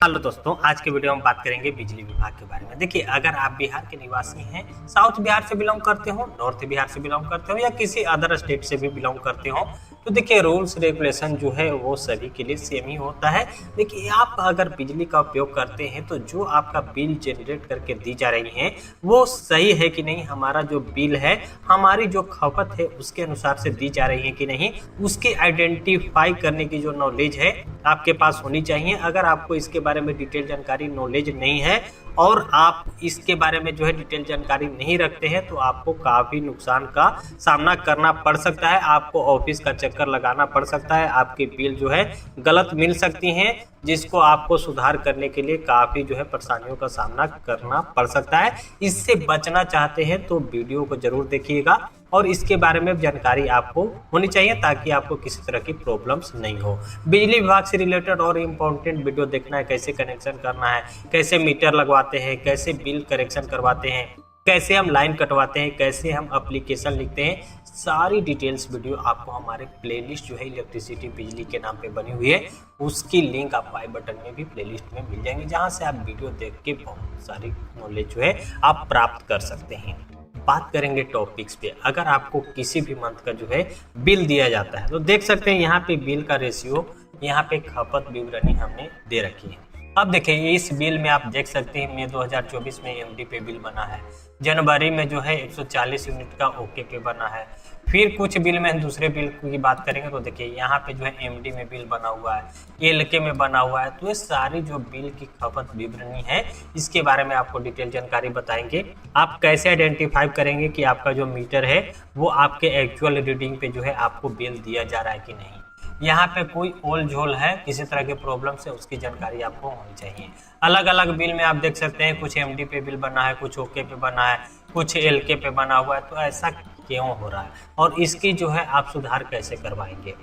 Hello दोस्तों, आज के वीडियो में बात करेंगे बिजली विभाग के बारे में। देखिए, अगर आप बिहार के निवासी हैं, साउथ बिहार से बिलोंग करते हो, नॉर्थ बिहार से बिलोंग करते हो या किसी अदर स्टेट से भी बिलोंग करते हो, तो देखिए रूल्स रेगुलेशन जो है वो सभी के लिए सेम ही होता है। देखिए, आप अगर बिजली का उपयोग करते हैं तो जो आपका बिल जनरेट करके दी जा रही है वो सही है कि नहीं, हमारा जो बिल है हमारी जो खपत है उसके अनुसार से दी जा रही है कि नहीं, उसके आइडेंटिफाई करने की जो नॉलेज है आपके पास होनी चाहिए। अगर आपको इसके बारे में डिटेल जानकारी नॉलेज नहीं है और आप इसके बारे में जो है डिटेल जानकारी नहीं रखते हैं तो आपको काफ़ी नुकसान का सामना करना पड़ सकता है। आपको ऑफिस का चक्कर लगाना पड़ सकता है, आपकी बिल जो है गलत मिल सकती हैं, जिसको आपको सुधार करने के लिए काफ़ी जो है परेशानियों का सामना करना पड़ सकता है। इससे बचना चाहते हैं तो वीडियो को जरूर देखिएगा और इसके बारे में जानकारी आपको होनी चाहिए ताकि आपको किसी तरह की प्रॉब्लम्स नहीं हो। बिजली विभाग से रिलेटेड और इम्पोर्टेंट वीडियो देखना है, कैसे कनेक्शन करना है, कैसे मीटर लगवाते हैं, कैसे बिल करेक्शन करवाते हैं, कैसे हम लाइन कटवाते हैं, कैसे हम एप्लीकेशन लिखते हैं, सारी डिटेल्स वीडियो आपको हमारे प्लेलिस्ट जो है इलेक्ट्रिसिटी बिजली के नाम पे बनी हुई है, उसकी लिंक आपको आई बटन में भी प्लेलिस्ट में मिल जाएंगे, जहां से आप वीडियो देख के बहुत सारी नॉलेज जो है आप प्राप्त कर सकते हैं। बात करेंगे टॉपिक्स पे। अगर आपको किसी भी मंथ का जो है बिल दिया जाता है तो देख सकते हैं यहाँ पे बिल का रेशियो, यहाँ पे खपत विवरणी हमने दे रखी है। अब देखिए, इस बिल में आप देख सकते हैं मई 2024 में एमडी पे बिल बना है, जनवरी में जो है 140 यूनिट का ओके पे बना है। फिर कुछ बिल में दूसरे बिल की बात करेंगे तो देखिए यहाँ पे जो है एमडी में बिल बना हुआ है, एलके में बना हुआ है। तो ये सारी जो बिल की खपत विवरणी है इसके बारे में आपको डिटेल जानकारी बताएंगे। आप कैसे आइडेंटिफाई करेंगे कि आपका जो मीटर है वो आपके एक्चुअल रीडिंग पे जो है आपको बिल दिया जा रहा है कि नहीं, यहाँ पे कोई ओल झोल है किसी तरह के प्रॉब्लम से, उसकी जानकारी आपको होनी चाहिए। अलग अलग बिल में आप देख सकते हैं कुछ एमडी पे बिल बना है, कुछ ओके पे बना है, कुछ एलके पे बना हुआ है। तो ऐसा क्यों हो रहा है और इसकी जो है आप सुधार कैसे करवाएंगे,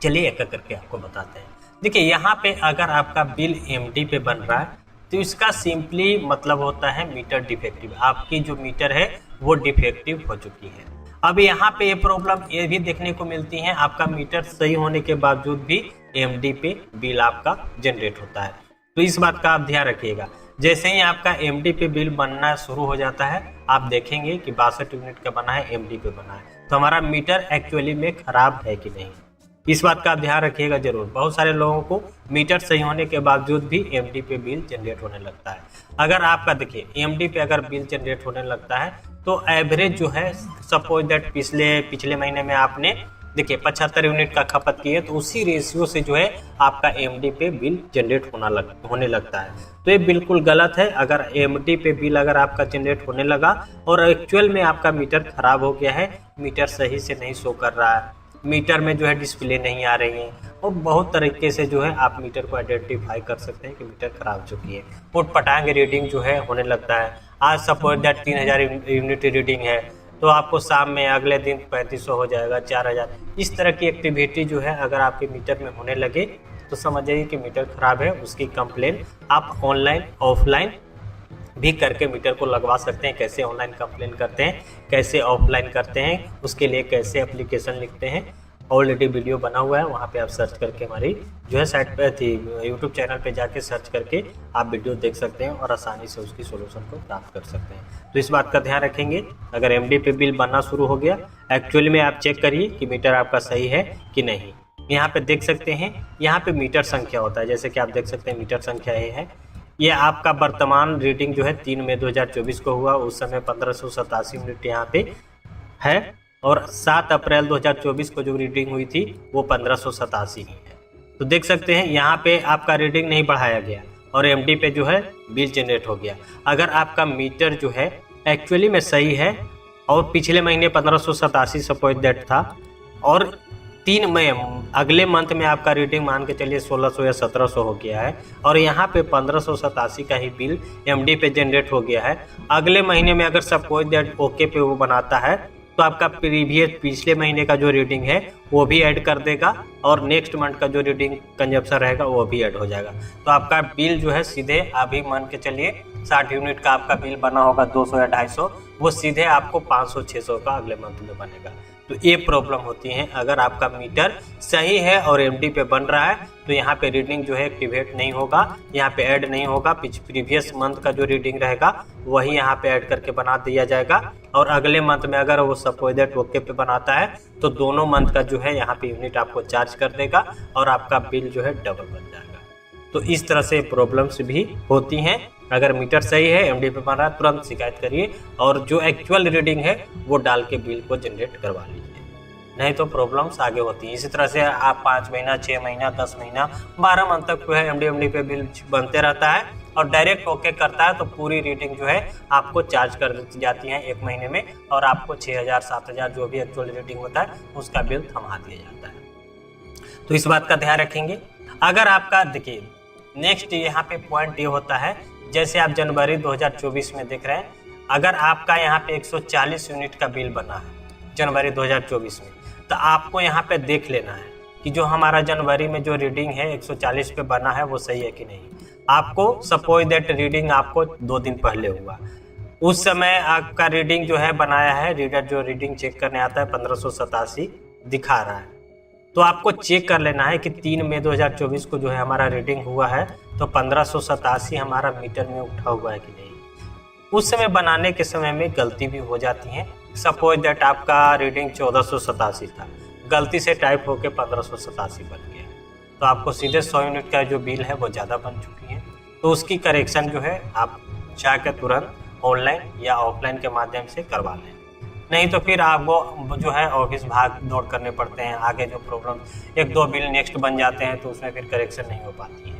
चलिए एक एक करके आपको बताते हैं। देखिए, यहाँ पे अगर आपका बिल एमडी पे बन रहा है तो इसका सिंपली मतलब होता है मीटर डिफेक्टिव, आपकी जो मीटर है वो डिफेक्टिव हो चुकी है। अब यहाँ पे ये प्रॉब्लम ये भी देखने को मिलती है, आपका मीटर सही होने के बावजूद भी एमडी पे बिल आपका जनरेट होता है। तो इस बात का आप ध्यान रखिएगा। जैसे ही आपका एमडी पे बिल बनना शुरू हो जाता है आप देखेंगे कि 62 यूनिट का बना है, एमडी पे बना है, तो हमारा मीटर एक्चुअली में खराब है कि नहीं, इस बात का आप ध्यान रखिएगा जरूर। बहुत सारे लोगों को मीटर सही होने के बावजूद भी एमडी पे बिल जनरेट होने लगता है। अगर आपका देखिए एमडी पे अगर बिल जनरेट होने लगता है तो एवरेज जो है, सपोज दैट पिछले महीने में आपने देखिए 75 यूनिट का खपत की है तो उसी रेशियो से जो है आपका एमडी पे बिल जनरेट होने लगता है। तो ये बिल्कुल गलत है। अगर एमडी पे बिल अगर आपका जनरेट होने लगा और एक्चुअल में आपका मीटर खराब हो गया है, मीटर सही से नहीं शो कर रहा है, मीटर में जो है डिस्प्ले नहीं आ रही है और बहुत तरीके से जो है आप मीटर को आइडेंटिफाई कर सकते हैं कि मीटर खराब चुकी है। उठ पटांग रीडिंग जो है होने लगता है। आज सपोज दैट 3000 यूनिट रीडिंग है तो आपको शाम में अगले दिन 3500 हो जाएगा, 4000। इस तरह की एक्टिविटी जो है अगर आपके मीटर में होने लगे तो समझ जाइए कि मीटर खराब है। उसकी कंप्लेन आप ऑनलाइन ऑफलाइन भी करके मीटर को लगवा सकते हैं। कैसे ऑनलाइन कंप्लेन करते हैं, कैसे ऑफलाइन करते हैं, उसके लिए कैसे एप्लीकेशन लिखते हैं, ऑलरेडी वीडियो बना हुआ है, वहाँ पे आप सर्च करके हमारी जो है साइट पे थी यूट्यूब चैनल पे जाके सर्च करके आप वीडियो देख सकते हैं और आसानी से उसकी सोल्यूशन को प्राप्त कर सकते हैं। तो इस बात का ध्यान रखेंगे। अगर एमडी पे बिल बनना शुरू हो गया, एक्चुअली में आप चेक करिए कि मीटर आपका सही है कि नहीं। यहाँ पे देख सकते हैं, यहाँ पे मीटर संख्या होता है, जैसे कि आप देख सकते हैं मीटर संख्या ये है। ये आपका वर्तमान रीडिंग जो है 3 मई 2024 को हुआ, उस समय 1587 यूनिट यहाँ पे है और 7 अप्रैल 2024 को जो रीडिंग हुई थी वो 1587 ही है। तो देख सकते हैं यहाँ पे आपका रीडिंग नहीं बढ़ाया गया और एमडी पे जो है बिल जनरेट हो गया। अगर आपका मीटर जो है एक्चुअली में सही है और पिछले महीने 1587 सपोज दैट था और 3 मई अगले मंथ में आपका रीडिंग मान के चलिए 1600 या 1700 हो गया है और यहाँ पे 1587 का ही बिल एमडी पे जनरेट हो गया है। अगले महीने में अगर सपोज दैट ओके पे वो बनाता है तो आपका पिछले महीने का जो रीडिंग है वो भी ऐड कर देगा और नेक्स्ट मंथ का जो रीडिंग कंजप्शन रहेगा वो भी ऐड हो जाएगा। तो आपका बिल जो है सीधे अभी मान के चलिए 60 यूनिट का आपका बिल बना होगा 200 या 250, वो सीधे आपको 500-600 का अगले मंथ में बनेगा। तो ये प्रॉब्लम होती है। अगर आपका मीटर सही है और एमडी पे बन रहा है तो यहाँ पे रीडिंग जो है एक्टिवेट नहीं होगा, यहाँ पे ऐड नहीं होगा। प्रीवियस मंथ का जो रीडिंग रहेगा वही यहाँ पे ऐड करके बना दिया जाएगा, और अगले मंथ में अगर वो सपोज दैट ओके पे बनाता है तो दोनों मंथ का जो है यहाँ पे यूनिट आपको चार्ज कर देगा और आपका बिल जो है डबल बन जाएगा। तो इस तरह से प्रॉब्लम्स भी होती हैं। अगर मीटर सही है, एमडी पे बन रहा है, तुरंत शिकायत करिए और जो एक्चुअल रीडिंग है वो डाल के बिल को जनरेट करवा लीजिए, नहीं तो प्रॉब्लम्स आगे होती है। इसी तरह से आप 5 महीना, 6 महीना, 10 महीना, 12 मंथ तक जो है एमडी पे बिल बनते रहता है और डायरेक्ट ओके करता है तो पूरी रीडिंग जो है आपको चार्ज कर दी जाती है 1 महीने में, और आपको 6000 7000 जो भी एक्चुअल रीडिंग होता है उसका बिल थमा दिया जाता है। तो इस बात का ध्यान रखेंगे। अगर आपका देखिए नेक्स्ट यहाँ पे पॉइंट ये होता है, जैसे आप जनवरी 2024 में देख रहे हैं, अगर आपका यहाँ पे 140 यूनिट का बिल बना है जनवरी 2024 में, तो आपको यहाँ पे देख लेना है कि जो हमारा जनवरी में जो रीडिंग है 140 पे बना है वो सही है कि नहीं। आपको सपोज दैट रीडिंग आपको 2 दिन पहले हुआ, उस समय आपका रीडिंग जो है बनाया है, रीडर जो रीडिंग चेक करने आता है 1587 दिखा रहा है, तो आपको चेक कर लेना है कि 3 मई 2024 को जो है हमारा रीडिंग हुआ है तो 1587 हमारा मीटर में उठा हुआ है कि नहीं। उस समय बनाने के समय में गलती भी हो जाती है। सपोज दैट आपका रीडिंग 1487 था, गलती से टाइप होकर 1587 बन गया, तो आपको सीधे 100 यूनिट का जो बिल है वो ज़्यादा बन चुकी है। तो उसकी करेक्शन जो है आप जाकर तुरंत ऑनलाइन या ऑफलाइन के माध्यम से करवा लें, नहीं तो फिर आपको जो है ऑफिस भाग दौड़ करने पड़ते हैं। आगे जो प्रॉब्लम 1-2 बिल नेक्स्ट बन जाते हैं तो उसमें फिर करेक्शन नहीं हो पाती है।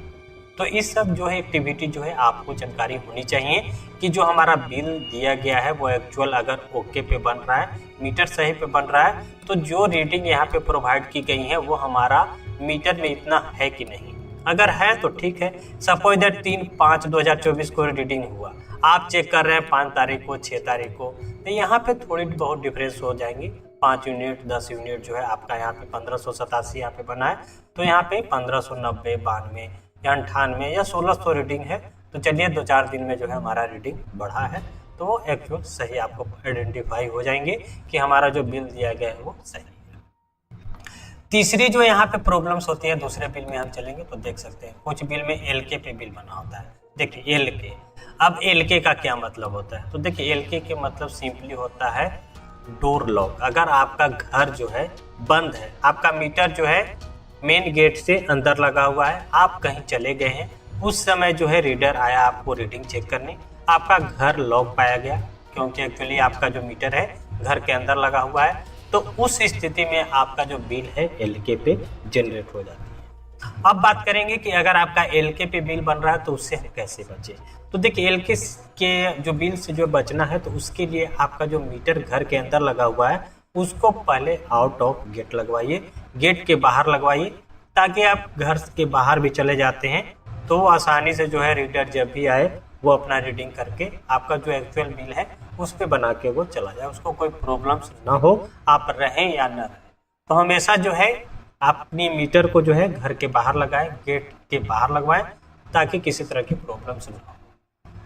तो इस सब जो है एक्टिविटी जो है आपको जानकारी होनी चाहिए कि जो हमारा बिल दिया गया है वो एक्चुअल अगर ओके पे बन रहा है, मीटर सही पे बन रहा है, तो जो रीडिंग यहाँ पे प्रोवाइड की गई है वो हमारा मीटर में इतना है कि नहीं। अगर है तो ठीक है। सपोज दैट 3/5/2024 को रीडिंग हुआ, आप चेक कर रहे हैं 5 तारीख को, 6 तारीख को, तो यहाँ पे थोड़ी बहुत डिफरेंस हो जाएंगी। 5 यूनिट 10 यूनिट जो है आपका यहाँ पे 1587 यहाँ पे बना है, तो यहाँ पे 1590 92 या 98 या 1600 रीडिंग है। तो चलिए 2-4 दिन में जो है हमारा रीडिंग बढ़ा है, तो वो एक्चुअल सही आपको आइडेंटिफाई हो जाएंगे कि हमारा जो बिल दिया गया है वो सही है। तीसरी जो यहाँ पे प्रॉब्लम्स होती है, दूसरे बिल में हम चलेंगे तो देख सकते हैं कुछ बिल में एलके पे बिल बना होता है। देखिए एलके, अब एलके का क्या मतलब होता है, तो देखिए एलके के मतलब सिंपली होता है डोर लॉक। अगर आपका घर जो है बंद है, आपका मीटर जो है मेन गेट से अंदर लगा हुआ है, आप कहीं चले गए हैं, उस समय जो है रीडर आया आपको रीडिंग चेक करने, आपका घर लॉक पाया गया क्योंकि एक्चुअली आपका जो मीटर है घर के अंदर लगा हुआ है, तो उस स्थिति में आपका जो बिल है एलके पे जनरेट हो जाती है। अब बात करेंगे कि अगर आपका एलके पे बिल बन रहा है तो उससे हम कैसे बचे। तो देखिए एलके के जो बिल से जो बचना है तो उसके लिए आपका जो मीटर घर के अंदर लगा हुआ है उसको पहले आउट ऑफ गेट लगवाइए, गेट के बाहर लगवाइए, ताकि आप घर के बाहर भी चले जाते हैं तो आसानी से जो है रीडर जब भी आए वो अपना रीडिंग करके आपका जो एक्चुअल बिल है उस पर बना के वो चला जाए, उसको कोई प्रॉब्लम्स ना हो, आप रहें या ना रहें। तो हमेशा जो है अपनी मीटर को जो है घर के बाहर लगाएं, गेट के बाहर लगवाएं, ताकि किसी तरह की प्रॉब्लम्स ना हो।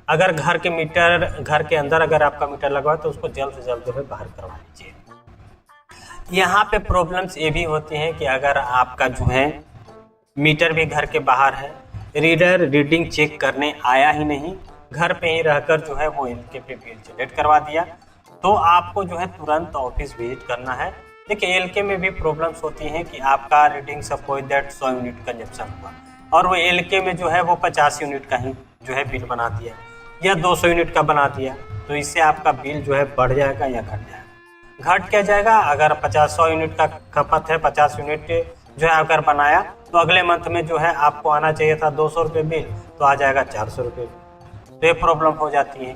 अगर घर के अंदर अगर आपका मीटर लगवा तो उसको जल्द से जल्द जो है बाहर करवा लीजिए। यहाँ पे प्रॉब्लम्स ये भी होती हैं कि अगर आपका जो है मीटर भी घर के बाहर है, रीडर रीडिंग चेक करने आया ही नहीं, घर पे ही रहकर जो है वो इनके पे बिल जनरेट करवा दिया, तो आपको जो है तुरंत ऑफिस विजिट करना है। देखिए एलके में भी प्रॉब्लम्स होती हैं कि आपका reading suppose that 100 unit consumption हुआ और वो एलके में जो है वो 50 यूनिट का ही जो है बिल बना दिया या 200 यूनिट का बना दिया, तो इससे आपका बिल जो है बढ़ जाएगा या घट जाएगा। घट क्या जाएगा, अगर 100 यूनिट का खपत है, 50 यूनिट जो है अगर बनाया तो अगले मंथ में जो है आपको आना चाहिए था 200 रुपये बिल, तो आ जाएगा 400 रुपये। तो ये प्रॉब्लम हो जाती है।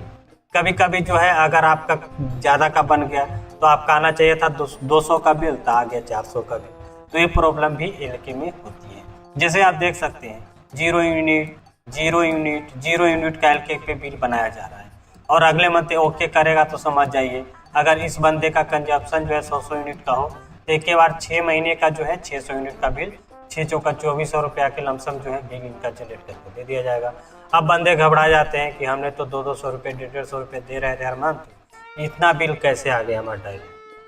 कभी कभी जो है अगर आपका ज़्यादा का बन गया तो आपका आना चाहिए था 200 का बिल, तो आ गया 400 का बिल। तो ये प्रॉब्लम भी एलके में होती है। जैसे आप देख सकते हैं 0 यूनिट का एलके पे बिल बनाया जा रहा है और अगले मंथ ओके करेगा, तो समझ जाइए अगर इस बंदे का कंजप्शन जो है 100 यूनिट का हो तो एक बार 6 महीने का जो है 600 यूनिट का बिल, 6 चौका 2400 रुपया के लमसम जो है बिल इनका जनरेट करके दे दिया जाएगा। अब बंदे घबरा जाते हैं कि हमने तो 200 रुपये 150 रुपये दे रहे थे हर मंथ, इतना बिल कैसे आ गया हमारा टाइम।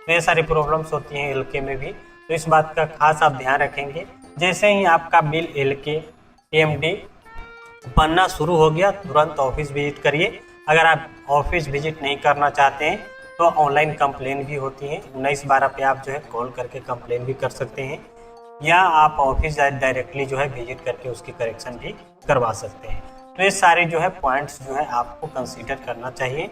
तो ये सारी प्रॉब्लम्स होती हैं एलके में भी, तो इस बात का खास आप ध्यान रखेंगे। जैसे ही आपका बिल एलके एएमडी बनना शुरू हो गया तुरंत ऑफिस विजिट करिए। अगर आप ऑफिस विजिट नहीं करना चाहते हैं तो ऑनलाइन कंप्लेन भी होती है, 1912 पे आप जो है कॉल करके कंप्लेन भी कर सकते हैं, या आप ऑफिस डायरेक्टली जो है विजिट करके उसकी करेक्शन भी करवा सकते हैं। तो ये सारे जो है पॉइंट्स जो है आपको कंसीडर करना चाहिए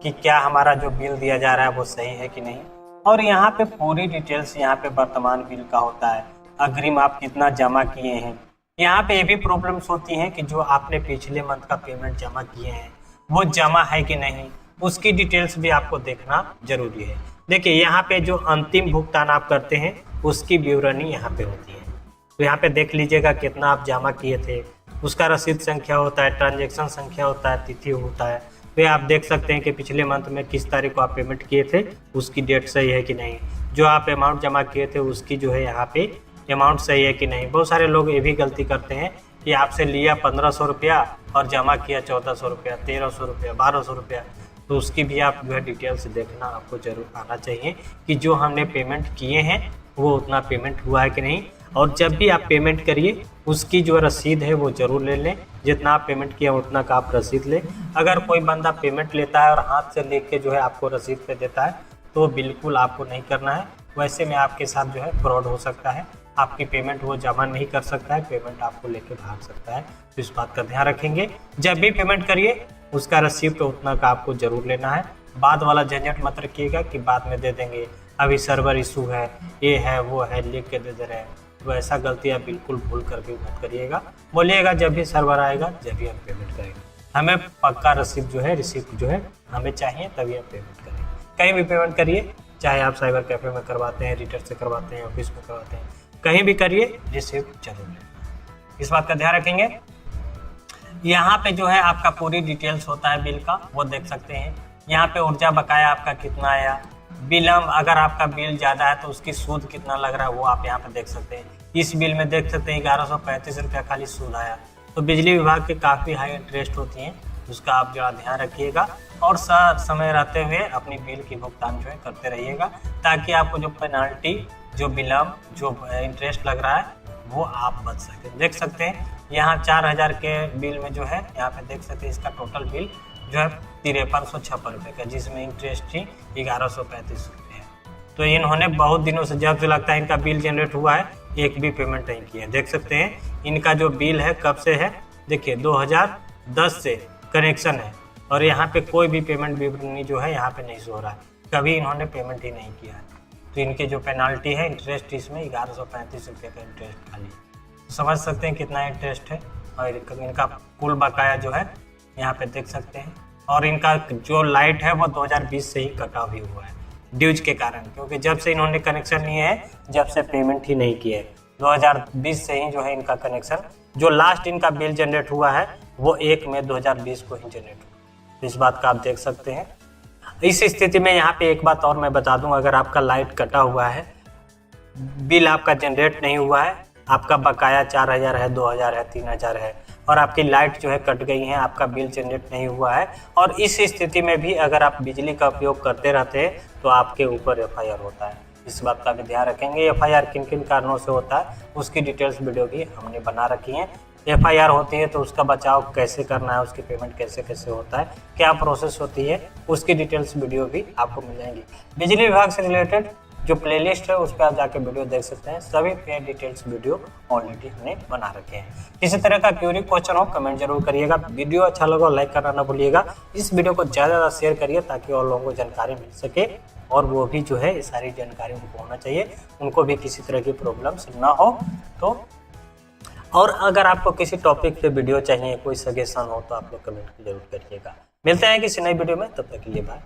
कि क्या हमारा जो बिल दिया जा रहा है वो सही है कि नहीं। और यहाँ पे पूरी डिटेल्स यहाँ पे वर्तमान बिल का होता है, अग्रिम आप कितना जमा किए हैं। यहाँ पे ये भी प्रॉब्लम्स होती हैं कि जो आपने पिछले मंथ का पेमेंट जमा किए हैं वो जमा है कि नहीं, उसकी डिटेल्स भी आपको देखना जरूरी है। देखिए यहाँ पे जो अंतिम भुगतान आप करते हैं उसकी विवरणी यहाँ पे होती है, तो यहाँ पे देख लीजिएगा कितना आप जमा किए थे, उसका रसीद संख्या होता है, ट्रांजैक्शन संख्या होता है, तिथि होता है। तो आप देख सकते हैं कि पिछले मंथ में किस तारीख को आप पेमेंट किए थे, उसकी डेट सही है कि नहीं, जो आप अमाउंट जमा किए थे उसकी जो है यहाँ पे अमाउंट सही है कि नहीं। बहुत सारे लोग ये भी गलती करते हैं कि आपसे लिया 1500 रुपया और जमा किया 1400 रुपया, 1300 रुपया, 1200 रुपया, तो उसकी भी आप जो है डिटेल्स देखना आपको जरूर आना चाहिए कि जो हमने पेमेंट किए हैं वो उतना पेमेंट हुआ है कि नहीं। और जब भी आप पेमेंट करिए उसकी जो रसीद है वो जरूर ले लें, जितना आप पेमेंट किया उतना का आप रसीद लें। अगर कोई बंदा पेमेंट लेता है और हाथ से लेके जो है आपको रसीद पे देता है तो बिल्कुल आपको नहीं करना है, वैसे में आपके साथ जो है फ्रॉड हो सकता है, आपकी पेमेंट वो जमा नहीं कर सकता है, पेमेंट आपको लेके भाग सकता है। तो इस बात का ध्यान रखेंगे, जब भी पेमेंट करिए उसका रिसीप्ट उतना का आपको जरूर लेना है। बाद वाला झंझट मत रखिएगा कि बाद में दे देंगे, अभी सर्वर इशू है, ये है वो है, लिख के दे रहे हैं, तो ऐसा गलती आप बिल्कुल भूल कर भी मत करिएगा। बोलिएगा जब भी सर्वर आएगा जब भी हम पेमेंट करेंगे, हमें पक्का रिसीप्ट जो है हमें चाहिए, तभी आप पेमेंट करेंगे। कहीं भी पेमेंट करिए, चाहे आप साइबर कैफे में करवाते हैं, रिटेल से करवाते हैं, ऑफिस में करवाते हैं, कहीं भी करिए रिसीप्ट जरूर लें। इस बात का ध्यान रखेंगे। यहाँ पे जो है आपका पूरी डिटेल्स होता है बिल का, वो देख सकते हैं। यहाँ पे ऊर्जा बकाया आपका कितना आया, विलम्ब अगर आपका बिल ज़्यादा है तो उसकी सूद कितना लग रहा है वो आप यहाँ पे देख सकते हैं। इस बिल में देख सकते हैं 1135 रुपया खाली सूद आया। तो बिजली विभाग की काफ़ी हाई इंटरेस्ट होती हैं, उसका आप जरा ध्यान रखिएगा और समय रहते हुए अपनी बिल की भुगतान जो है करते रहिएगा, ताकि आपको जो पेनाल्टी, जो विलम्ब, जो इंटरेस्ट लग रहा है वो आप बच सकें। देख सकते हैं यहाँ 4000 के बिल में जो है यहाँ पे देख सकते हैं इसका टोटल बिल जो है 5356 रुपये का, जिसमें इंटरेस्ट ही 1135 रुपये है। तो इन्होंने बहुत दिनों से, जब से लगता है इनका बिल जनरेट हुआ है, एक भी पेमेंट नहीं किया। देख सकते हैं इनका जो बिल है कब से है, देखिए 2010 से कनेक्शन है और यहाँ पे कोई भी पेमेंट विवरणी जो है यहाँ पे नहीं हो रहा है, कभी इन्होंने पेमेंट ही नहीं किया है। तो इनकी जो पेनाल्टी है इंटरेस्ट, इसमें 1135 रुपये का इंटरेस्ट खाली है। तो समझ सकते हैं कितना इंटरेस्ट है। और इनका कुल बकाया जो है यहाँ पे देख सकते हैं। और इनका जो लाइट है वो 2020 से ही कटा भी हुआ है ड्यूज के कारण, क्योंकि जब से इन्होंने कनेक्शन लिए है, जब से पेमेंट ही नहीं किया है, 2020 से ही जो है इनका कनेक्शन, जो लास्ट इनका बिल जनरेट हुआ है वो 1 मई 2020 को ही जनरेट हुआ। तो इस बात का आप देख सकते हैं। इस स्थिति में यहाँ पे एक बात और मैं बता दूं, अगर आपका लाइट कटा हुआ है, बिल आपका जनरेट नहीं हुआ है, आपका बकाया 4000 है, 2000 है, 3000 है और आपकी लाइट जो है कट गई है, आपका बिल जनरेट नहीं हुआ है, और इस स्थिति में भी अगर आप बिजली का उपयोग करते रहते हैं तो आपके ऊपर एफआईआर होता है। इस बात का भी ध्यान रखेंगे। एफआईआर किन किन कारणों से होता है उसकी डिटेल्स वीडियो भी हमने बना रखी है। एफआईआर होती है तो उसका बचाव कैसे करना है, उसकी पेमेंट कैसे कैसे होता है, क्या प्रोसेस होती है, उसकी डिटेल्स वीडियो भी आपको मिल जाएंगी। बिजली विभाग से रिलेटेड जो प्लेलिस्ट है उस पर आप जाके वीडियो देख सकते हैं। सभी पे डिटेल्स वीडियो ऑलरेडी हमने बना रखे हैं। किसी तरह का क्वेरी क्वेश्चन हो कमेंट जरूर करिएगा। वीडियो अच्छा लगा लाइक करना ना भूलिएगा। इस वीडियो को ज़्यादा शेयर करिए ताकि और लोगों को जानकारी मिल सके और वो भी जो है सारी जानकारी उनको होना चाहिए, उनको भी किसी तरह की प्रॉब्लम्स ना हो। तो और अगर आपको किसी टॉपिक पे वीडियो चाहिए, कोई सजेशन हो तो आप लोग कमेंट जरूर करिएगा। मिलते हैं किसी नई वीडियो में, तब तक के लिए बाय।